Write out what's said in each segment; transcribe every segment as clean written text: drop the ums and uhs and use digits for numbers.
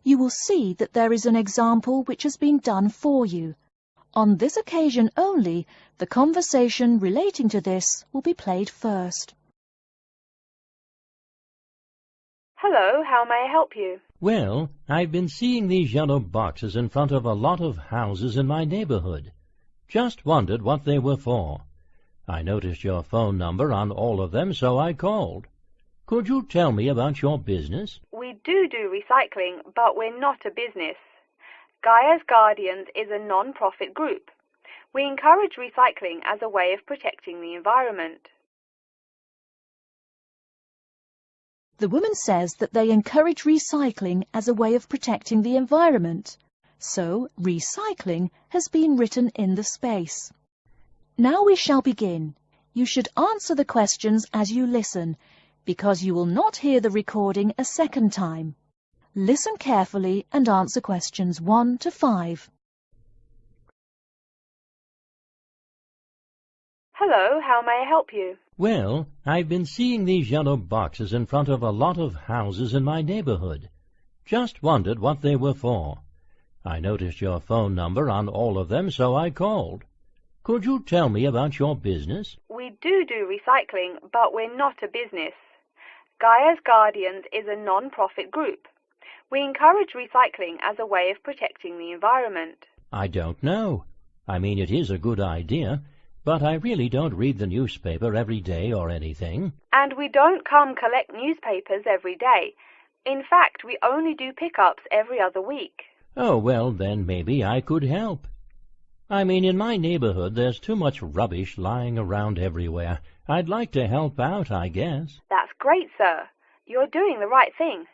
You will see that there is an example which has been done for you. On this occasion only, the conversation relating to this will be played first. Hello, how may I help you? Well, I've been seeing these yellow boxes in front of a lot of houses in my neighborhood. Just wondered what they were for. I noticed your phone number on all of them, so I called. Could you tell me about your business? We do recycling, but we're not a business. Gaia's Guardians is a non-profit group. We encourage recycling as a way of protecting the environment. The woman says that they encourage recycling as a way of protecting the environment. So, recycling has been written in the space. Now we shall begin. You should answer the questions as you listen, because you will not hear the recording a second time. Listen carefully and answer questions 1 to 5. Hello, how may I help you? Well, I've been seeing these yellow boxes in front of a lot of houses in my neighborhood. Just wondered what they were for. I noticed your phone number on all of them, so I called. Could you tell me about your business? We do recycling, but we're not a business. Gaia's Guardians is a non-profit group. We encourage recycling as a way of protecting the environment. I don't know. I mean, it is a good idea, but I really don't read the newspaper every day or anything. And we don't come collect newspapers every day. In fact, we only do pickups every other week. Oh, well, then maybe I could help. I mean, in my neighborhood, there's too much rubbish lying around everywhere. I'd like to help out, I guess. That's great, sir. You're doing the right thing.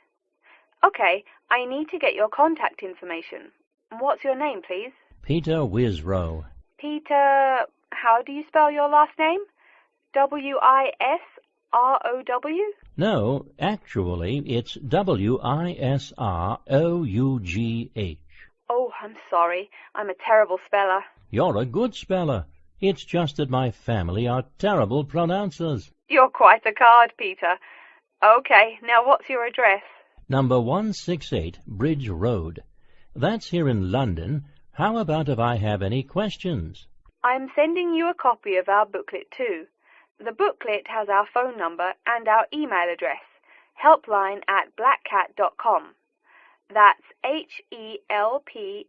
Okay, I need to get your contact information. What's your name, please? Peter Wisrow. Peter, how do you spell your last name? W-I-S-R-O-W? No, actually, it's W-I-S-R-O-U-G-H. Oh, I'm sorry. I'm a terrible speller. You're a good speller. It's just that my family are terrible pronouncers. You're quite a card, Peter. Okay, now what's your address? Number 168 Bridge Road. That's here in London. How about if I have any questions? I'm sending you a copy of our booklet too. The booklet has our phone number and our email address, helpline@blackcat.com. That's HELPLINE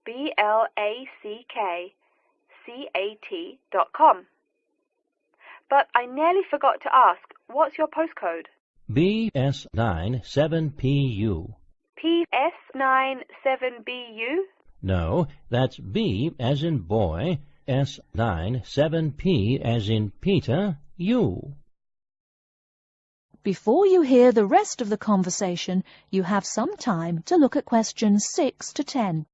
@BLACKCAT.com. But I nearly forgot to ask, what's your postcode? BS97PU. PS97BU? No, that's B as in boy, S97P as in Peter, U. Before you hear the rest of the conversation, you have some time to look at questions 6 to 10.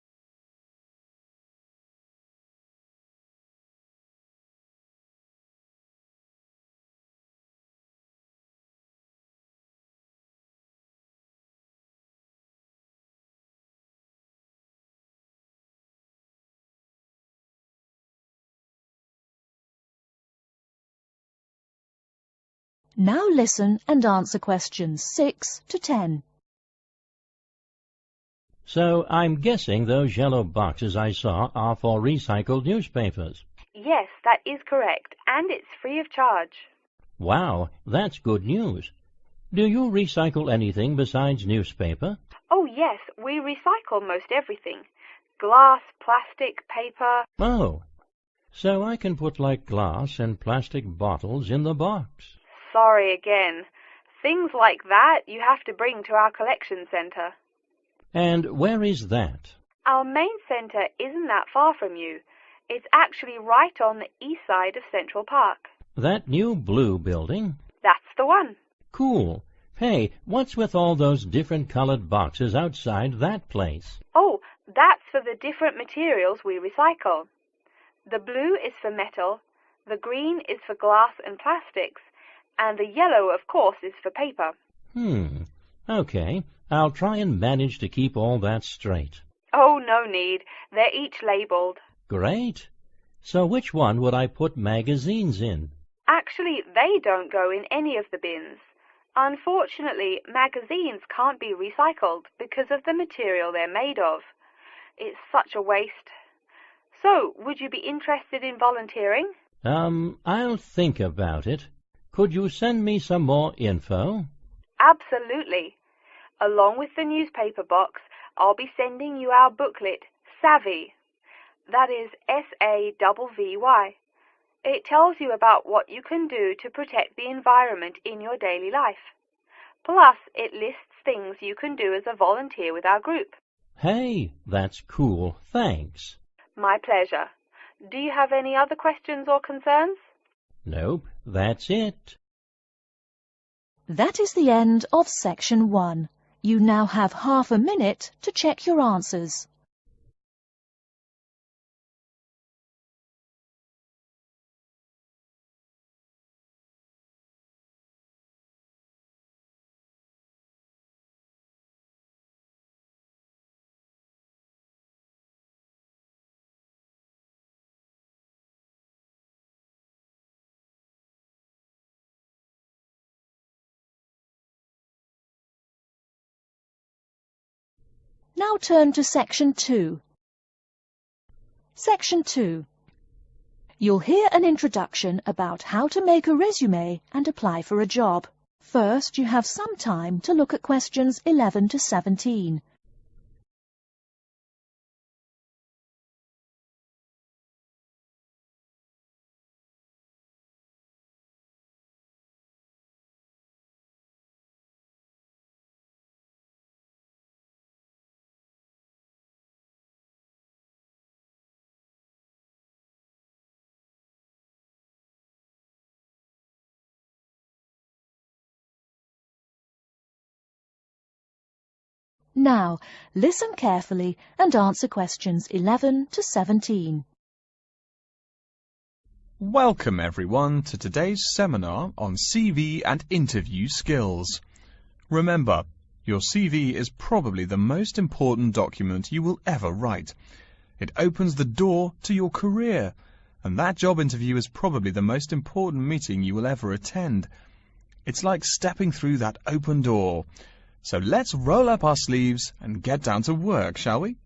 Now listen and answer questions 6 to 10. So I'm guessing those yellow boxes I saw are for recycled newspapers. Yes, that is correct, and it's free of charge. Wow, that's good news. Do you recycle anything besides newspaper? Oh yes, we recycle most everything. Glass, plastic, paper. Oh, so I can put like glass and plastic bottles in the box. Sorry again. Things like that you have to bring to our collection centre. And where is that? Our main centre isn't that far from you. It's actually right on the east side of Central Park. That new blue building? That's the one. Cool. Hey, what's with all those different colored boxes outside that place? Oh, that's for the different materials we recycle. The blue is for metal, the green is for glass and plastics, and the yellow, of course, is for paper. Okay. I'll try and manage to keep all that straight. Oh, no need. They're each labelled. Great. So which one would I put magazines in? Actually, they don't go in any of the bins. Unfortunately, magazines can't be recycled because of the material they're made of. It's such a waste. So, would you be interested in volunteering? I'll think about it. Could you send me some more info? Absolutely. Along with the newspaper box, I'll be sending you our booklet, Savvy. That is SAVVY. It tells you about what you can do to protect the environment in your daily life. Plus, it lists things you can do as a volunteer with our group. Hey, that's cool. Thanks. My pleasure. Do you have any other questions or concerns? Nope, that's it. That is the end of section 1. You now have half a minute to check your answers. Now turn to section 2. Section 2. You'll hear an introduction about how to make a resume and apply for a job. First, you have some time to look at questions 11 to 17. Now, listen carefully and answer questions 11 to 17. Welcome everyone to today's seminar on CV and interview skills. Remember, your CV is probably the most important document you will ever write. It opens the door to your career, and that job interview is probably the most important meeting you will ever attend. It's like stepping through that open door. So let's roll up our sleeves and get down to work, shall we?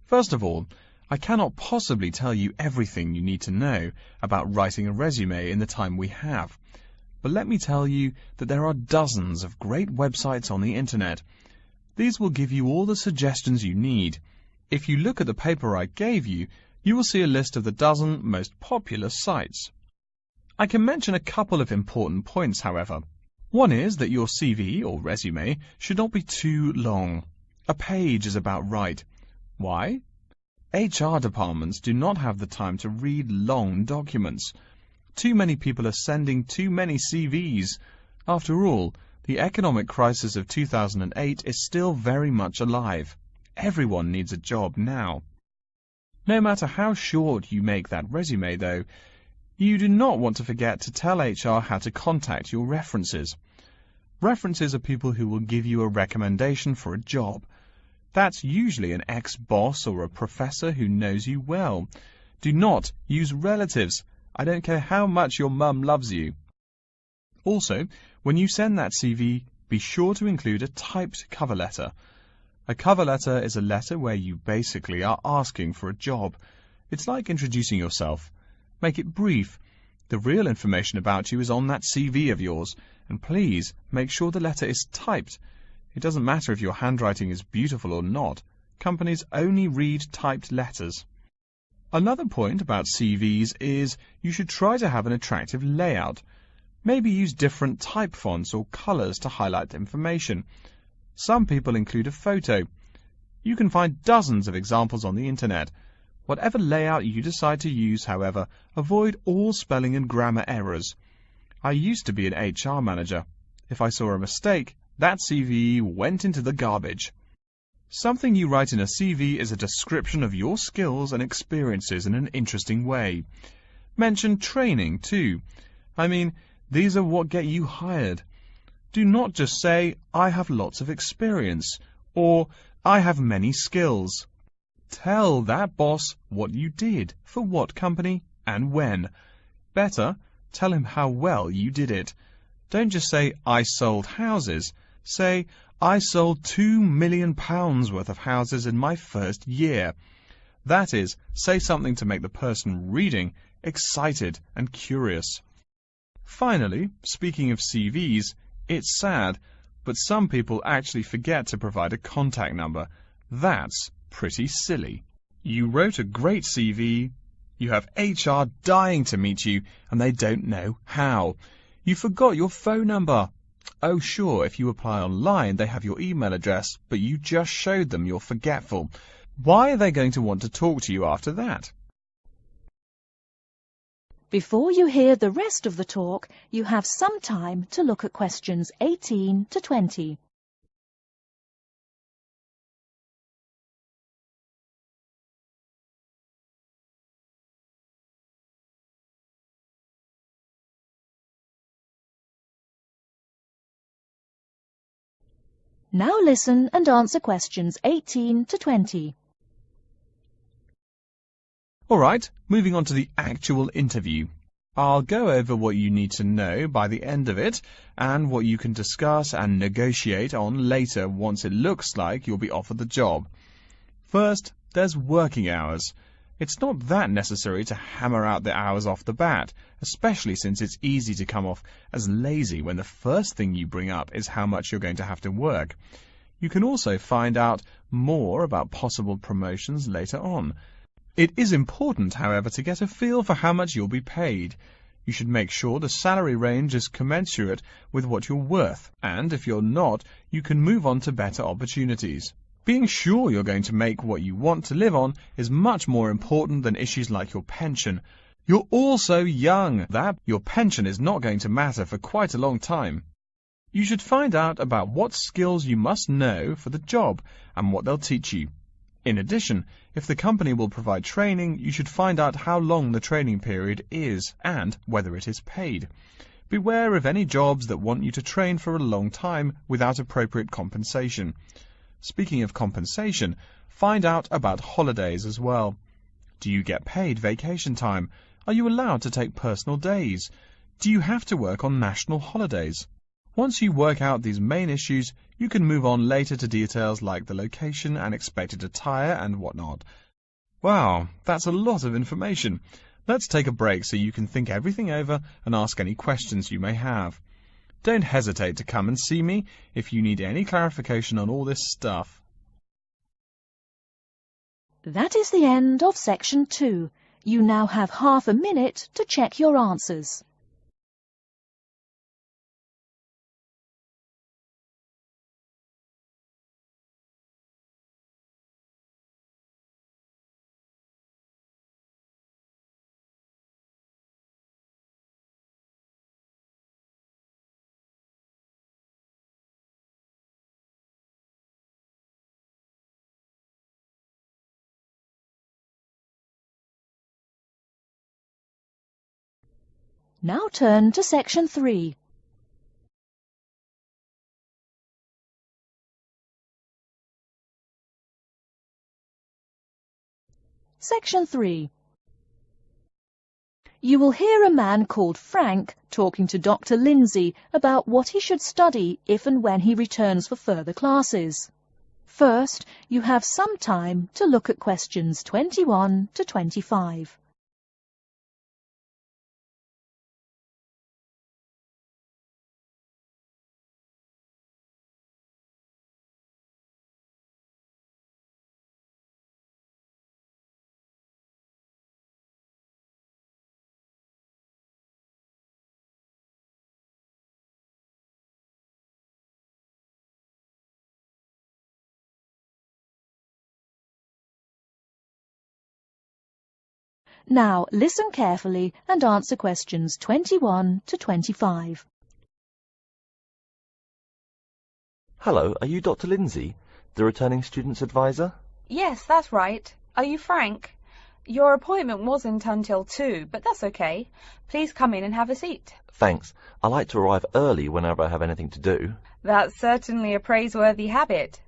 First of all, I cannot possibly tell you everything you need to know about writing a resume in the time we have. But let me tell you that there are dozens of great websites on the internet. These will give you all the suggestions you need. If you look at the paper I gave you, you will see a list of the dozen most popular sites. I can mention a couple of important points, however. One is that your CV or resume should not be too long. A page is about right. Why? HR departments do not have the time to read long documents. Too many people are sending too many CVs. After all, the economic crisis of 2008 is still very much alive. Everyone needs a job now. No matter how short you make that resume, though, you do not want to forget to tell HR how to contact your references. References are people who will give you a recommendation for a job. That's usually an ex-boss or a professor who knows you well. Do not use relatives. I don't care how much your mum loves you. Also, when you send that CV, be sure to include a typed cover letter. A cover letter is a letter where you basically are asking for a job. It's like introducing yourself. Make it brief. The real information about you is on that CV of yours, and please make sure the letter is typed. It doesn't matter if your handwriting is beautiful or not. Companies only read typed letters. Another point about CVs is you should try to have an attractive layout. Maybe use different type fonts or colors to highlight information. Some people include a photo. You can find dozens of examples on the internet. Whatever layout you decide to use, however, avoid all spelling and grammar errors. I used to be an HR manager. If I saw a mistake, that CV went into the garbage. Something you write in a CV is a description of your skills and experiences in an interesting way. Mention training, too. I mean, these are what get you hired. Do not just say, I have lots of experience, or I have many skills. Tell that boss what you did, for what company, and when. Better, tell him how well you did it. Don't just say, I sold houses. Say, I sold £2 million worth of houses in my first year. That is, say something to make the person reading excited and curious. Finally, speaking of CVs, it's sad, but some people actually forget to provide a contact number. That's pretty silly. You wrote a great CV, you have HR dying to meet you, and they don't know how. You forgot your phone number. Oh sure, if you apply online, they have your email address, but you just showed them you're forgetful. Why are they going to want to talk to you after that? Before you hear the rest of the talk, you have some time to look at questions 18 to 20. Now listen and answer questions 18 to 20. All right, moving on to the actual interview. I'll go over what you need to know by the end of it and what you can discuss and negotiate on later once it looks like you'll be offered the job. First, there's working hours. It's not that necessary to hammer out the hours off the bat, especially since it's easy to come off as lazy when the first thing you bring up is how much you're going to have to work. You can also find out more about possible promotions later on. It is important, however, to get a feel for how much you'll be paid. You should make sure the salary range is commensurate with what you're worth, and if you're not, you can move on to better opportunities. Being sure you're going to make what you want to live on is much more important than issues like your pension. You're all so young that your pension is not going to matter for quite a long time. You should find out about what skills you must know for the job and what they'll teach you. In addition, if the company will provide training, you should find out how long the training period is and whether it is paid. Beware of any jobs that want you to train for a long time without appropriate compensation. Speaking of compensation, find out about holidays as well. Do you get paid vacation time? Are you allowed to take personal days? Do you have to work on national holidays? Once you work out these main issues, you can move on later to details like the location and expected attire and whatnot. Wow, that's a lot of information. Let's take a break so you can think everything over and ask any questions you may have. Don't hesitate to come and see me if you need any clarification on all this stuff. That is the end of section 2. You now have half a minute to check your answers. Now turn to section 3. Section 3. You will hear a man called Frank talking to Dr. Lindsay about what he should study if and when he returns for further classes. First, you have some time to look at questions 21 to 25. Now listen carefully and answer questions 21 to 25. Hello, are you Dr. Lindsay, the returning student's advisor? Yes, that's right. Are you Frank? Your appointment wasn't until 2, but that's okay. Please come in and have a seat. Thanks. I like to arrive early whenever I have anything to do. That's certainly a praiseworthy habit.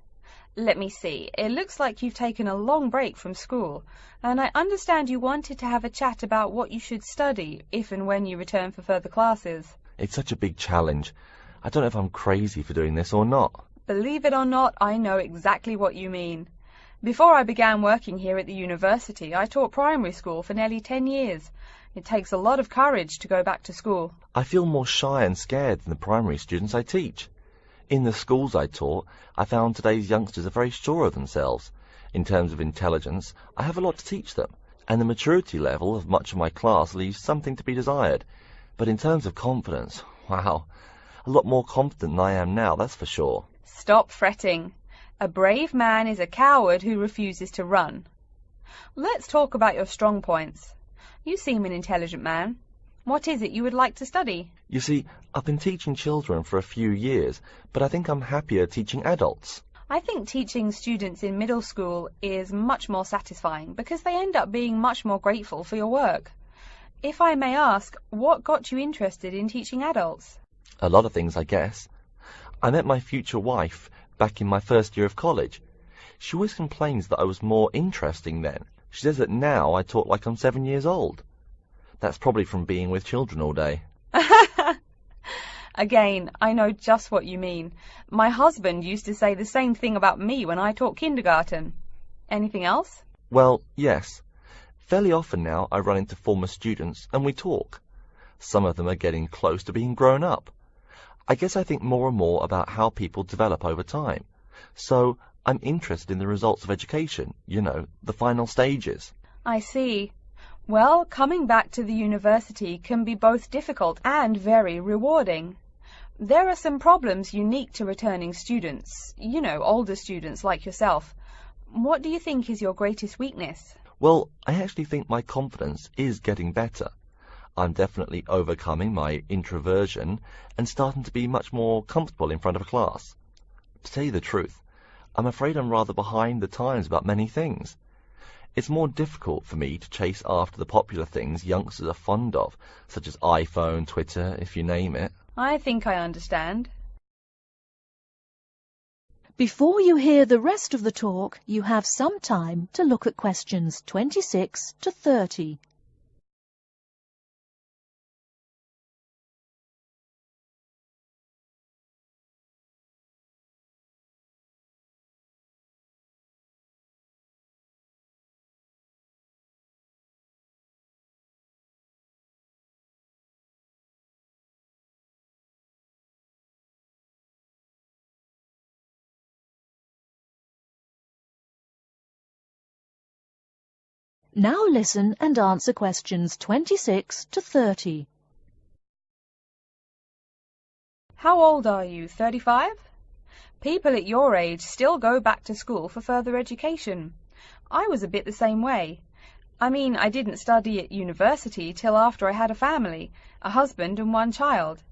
Let me see. It looks like you've taken a long break from school, and I understand you wanted to have a chat about what you should study if and when you return for further classes. It's such a big challenge. I don't know if I'm crazy for doing this or not. Believe it or not, I know exactly what you mean. Before I began working here at the university, I taught primary school for nearly 10 years. It takes a lot of courage to go back to school. I feel more shy and scared than the primary students I teach. In the schools I taught, I found today's youngsters are very sure of themselves. In terms of intelligence, I have a lot to teach them, and the maturity level of much of my class leaves something to be desired. But in terms of confidence, wow, a lot more confident than I am now, that's for sure. Stop fretting. A brave man is a coward who refuses to run. Let's talk about your strong points. You seem an intelligent man. What is it you would like to study? You see, I've been teaching children for a few years, but I think I'm happier teaching adults. I think teaching students in middle school is much more satisfying because they end up being much more grateful for your work. If I may ask, what got you interested in teaching adults? A lot of things, I guess. I met my future wife back in my first year of college. She always complains that I was more interesting then. She says that now I talk like I'm 7 years old. That's probably from being with children all day. Again, I know just what you mean. My husband used to say the same thing about me when I taught kindergarten. Anything else? Well, yes. Fairly often now I run into former students and we talk. Some of them are getting close to being grown up. I guess I think more and more about how people develop over time. So I'm interested in the results of education, you know, the final stages. I see. Well, coming back to the university can be both difficult and very rewarding. There are some problems unique to returning students, you know, older students like yourself. What do you think is your greatest weakness? Well, I actually think my confidence is getting better. I'm definitely overcoming my introversion and starting to be much more comfortable in front of a class. To tell you the truth, I'm afraid I'm rather behind the times about many things. It's more difficult for me to chase after the popular things youngsters are fond of, such as iPhone, Twitter, if you name it. I think I understand. Before you hear the rest of the talk, you have some time to look at questions 26 to 30. Now listen and answer questions 26 to 30. How old are you, 35? People at your age still go back to school for further education. I was a bit the same way. I mean, I didn't study at university till after I had a family, a husband and one child.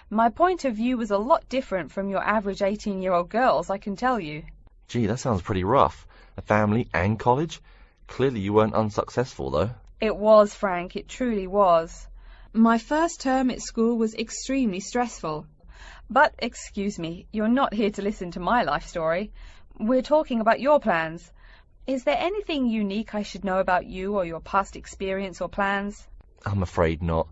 My point of view was a lot different from your average 18-year-old girls, I can tell you. Gee, that sounds pretty rough. A family and college? Clearly you weren't unsuccessful, though. It was, Frank, it truly was. My first term at school was extremely stressful. But, excuse me, you're not here to listen to my life story. We're talking about your plans. Is there anything unique I should know about you or your past experience or plans? I'm afraid not.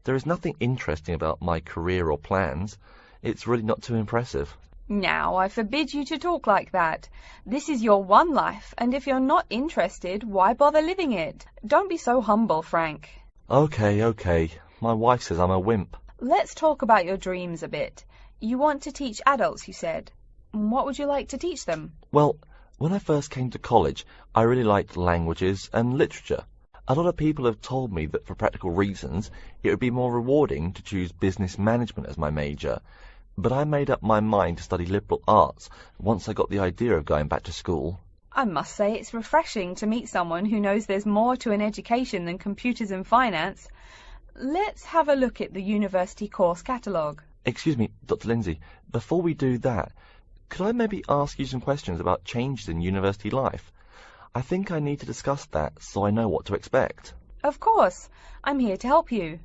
There is nothing interesting about my career or plans. It's really not too impressive. Now, I forbid you to talk like that. This is your one life, and if you're not interested, why bother living it? Don't be so humble, Frank. Okay. My wife says I'm a wimp. Let's talk about your dreams a bit. You want to teach adults, you said. What would you like to teach them? Well, when I first came to college, I really liked languages and literature. A lot of people have told me that for practical reasons, it would be more rewarding to choose business management as my major. But I made up my mind to study liberal arts once I got the idea of going back to school. I must say it's refreshing to meet someone who knows there's more to an education than computers and finance. Let's have a look at the university course catalogue. Excuse me, Dr. Lindsay, before we do that, could I maybe ask you some questions about changes in university life? I think I need to discuss that so I know what to expect. Of course, I'm here to help you.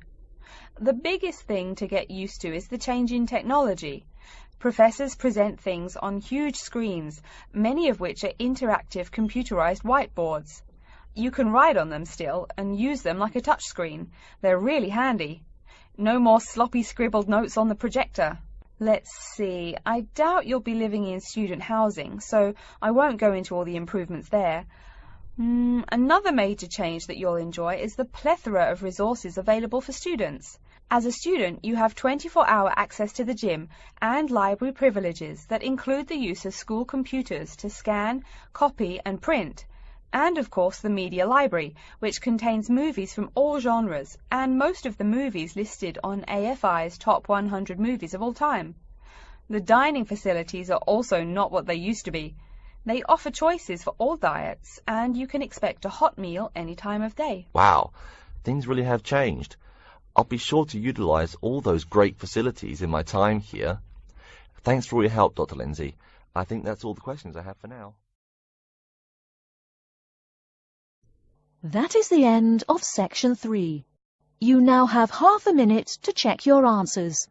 The biggest thing to get used to is the change in technology. Professors present things on huge screens, many of which are interactive computerized whiteboards. You can write on them still and use them like a touchscreen. They're really handy. No more sloppy scribbled notes on the projector. Let's see, I doubt you'll be living in student housing, so I won't go into all the improvements there. Another major change that you'll enjoy is the plethora of resources available for students. As a student, you have 24-hour access to the gym and library privileges that include the use of school computers to scan, copy and print, and of course the media library, which contains movies from all genres and most of the movies listed on AFI's top 100 movies of all time. The dining facilities are also not what they used to be. They offer choices for all diets, and you can expect a hot meal any time of day. Wow, things really have changed. I'll be sure to utilize all those great facilities in my time here. Thanks for all your help, Dr. Lindsay. I think that's all the questions I have for now. That is the end of section 3. You now have half a minute to check your answers.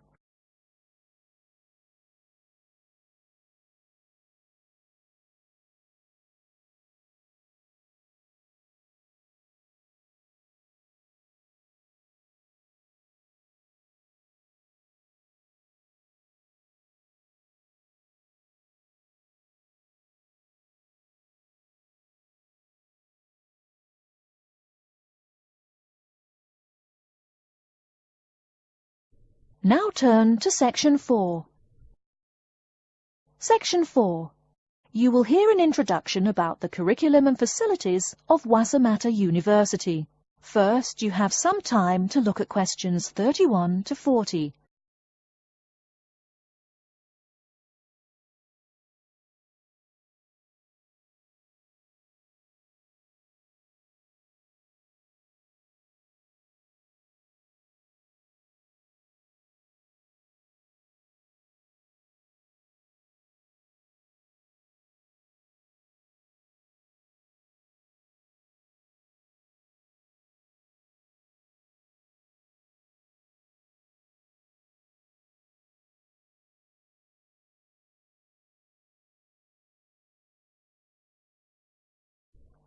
Now turn to section 4. Section 4. You will hear an introduction about the curriculum and facilities of Wassamata University. First, you have some time to look at questions 31 to 40.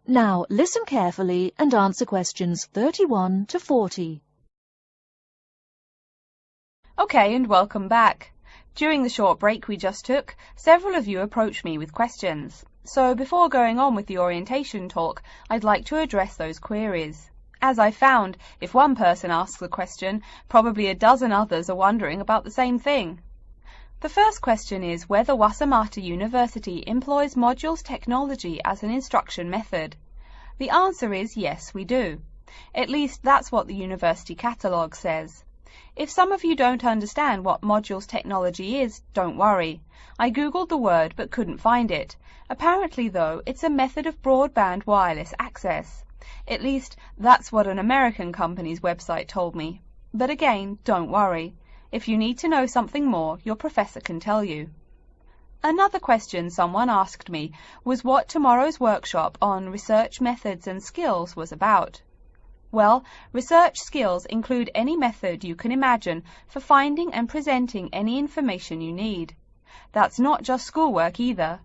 Now listen carefully and answer questions 31 to 40. Okay, and welcome back. During the short break we just took, several of you approached me with questions. So before going on with the orientation talk, I'd like to address those queries. As I found, if one person asks a question, probably a dozen others are wondering about the same thing. The first question is whether Wassamata University employs modules technology as an instruction method. The answer is yes, we do. At least that's what the university catalogue says. If some of you don't understand what modules technology is, don't worry. I googled the word but couldn't find it. Apparently, though, it's a method of broadband wireless access. At least that's what an American company's website told me. But again, don't worry. If you need to know something more, your professor can tell you. Another question someone asked me was what tomorrow's workshop on research methods and skills was about. Well, research skills include any method you can imagine for finding and presenting any information you need. That's not just schoolwork either.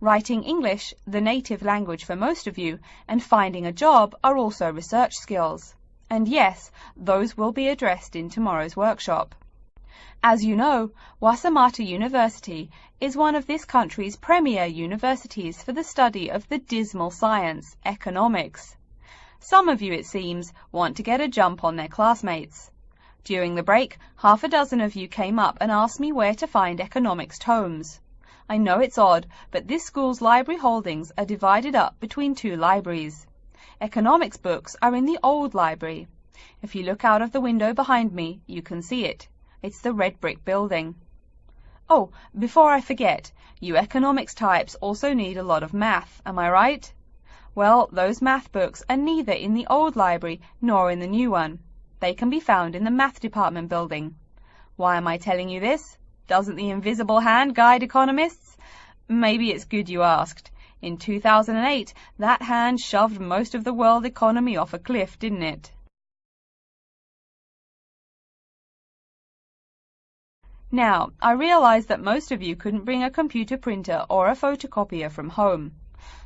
Writing English, the native language for most of you, and finding a job are also research skills. And yes, those will be addressed in tomorrow's workshop. As you know, Wassamata University is one of this country's premier universities for the study of the dismal science, economics. Some of you, it seems, want to get a jump on their classmates. During the break, half a dozen of you came up and asked me where to find economics tomes. I know it's odd, but this school's library holdings are divided up between two libraries. Economics books are in the old library. If you look out of the window behind me, you can see it. It's the red brick building. Oh, before I forget, you economics types also need a lot of math, am I right? Well, those math books are neither in the old library nor in the new one. They can be found in the math department building. Why am I telling you this? Doesn't the invisible hand guide economists? Maybe it's good you asked. In 2008, that hand shoved most of the world economy off a cliff, didn't it? Now, I realize that most of you couldn't bring a computer printer or a photocopier from home.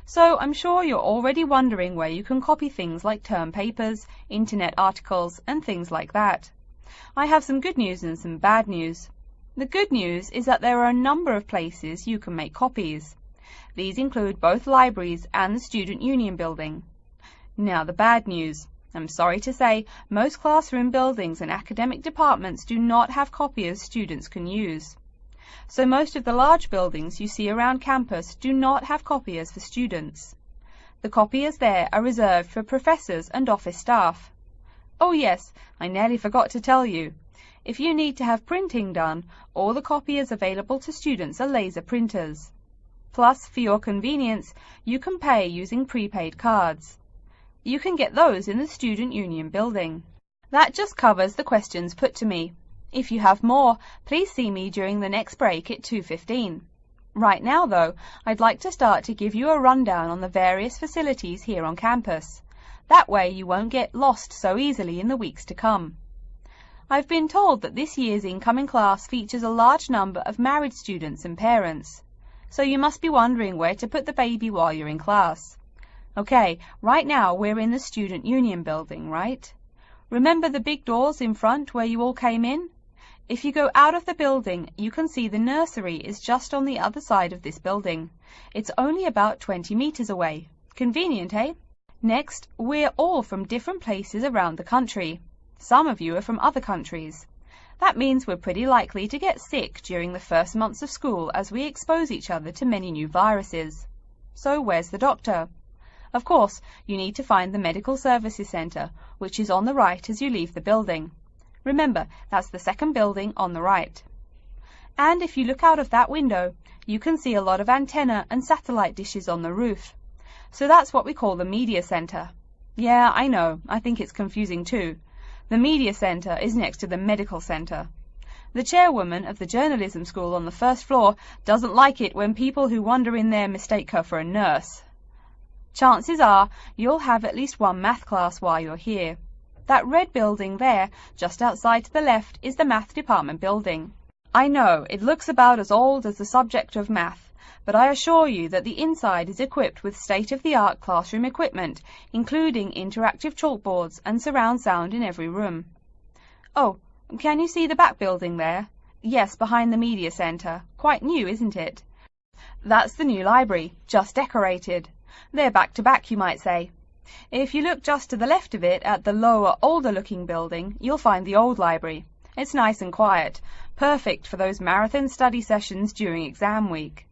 So I'm sure you're already wondering where you can copy things like term papers, internet articles, and things like that. I have some good news and some bad news. The good news is that there are a number of places you can make copies. These include both libraries and the Student Union building. Now the bad news. I'm sorry to say, most classroom buildings and academic departments do not have copiers students can use. So most of the large buildings you see around campus do not have copiers for students. The copiers there are reserved for professors and office staff. Oh yes, I nearly forgot to tell you. If you need to have printing done, all the copiers available to students are laser printers. Plus, for your convenience, you can pay using prepaid cards. You can get those in the Student Union building. That just covers the questions put to me. If you have more, please see me during the next break at 2:15. Right now, though, I'd like to start to give you a rundown on the various facilities here on campus. That way you won't get lost so easily in the weeks to come. I've been told that this year's incoming class features a large number of married students and parents. So you must be wondering where to put the baby while you're in class. Okay, right now we're in the Student Union building, right? Remember the big doors in front where you all came in? If you go out of the building, you can see the nursery is just on the other side of this building. It's only about 20 meters away. Convenient, eh? Next, we're all from different places around the country. Some of you are from other countries. That means we're pretty likely to get sick during the first months of school as we expose each other to many new viruses. So where's the doctor? Of course, you need to find the Medical Services Centre, which is on the right as you leave the building. Remember, that's the second building on the right. And if you look out of that window, you can see a lot of antenna and satellite dishes on the roof. So that's what we call the Media Centre. Yeah, I know, I think it's confusing too. The Media Centre is next to the Medical Centre. The chairwoman of the journalism school on the first floor doesn't like it when people who wander in there mistake her for a nurse. Chances are you'll have at least one math class while you're here. That red building there, just outside to the left, is the math department building. I know, it looks about as old as the subject of math, but I assure you that the inside is equipped with state-of-the-art classroom equipment, including interactive chalkboards and surround sound in every room. Oh, can you see the back building there? Yes, behind the Media Centre. Quite new, isn't it? That's the new library, just decorated. They're back to back, you might say. If you look just to the left of it at the lower, older-looking building, you'll find the old library. It's nice and quiet, perfect for those marathon study sessions during exam week.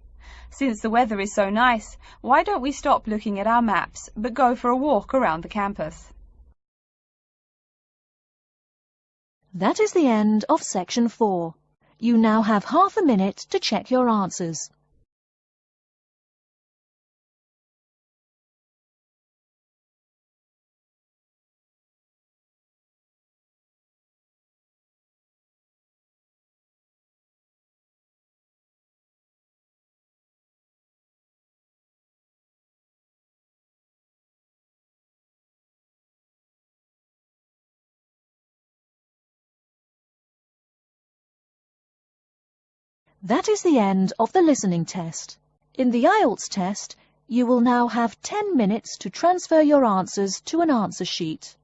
Since the weather is so nice, why don't we stop looking at our maps, but go for a walk around the campus? That is the end of Section 4. You now have half a minute to check your answers. That is the end of the listening test. In the Ielts test, you will now have 10 minutes to transfer your answers to an answer sheet.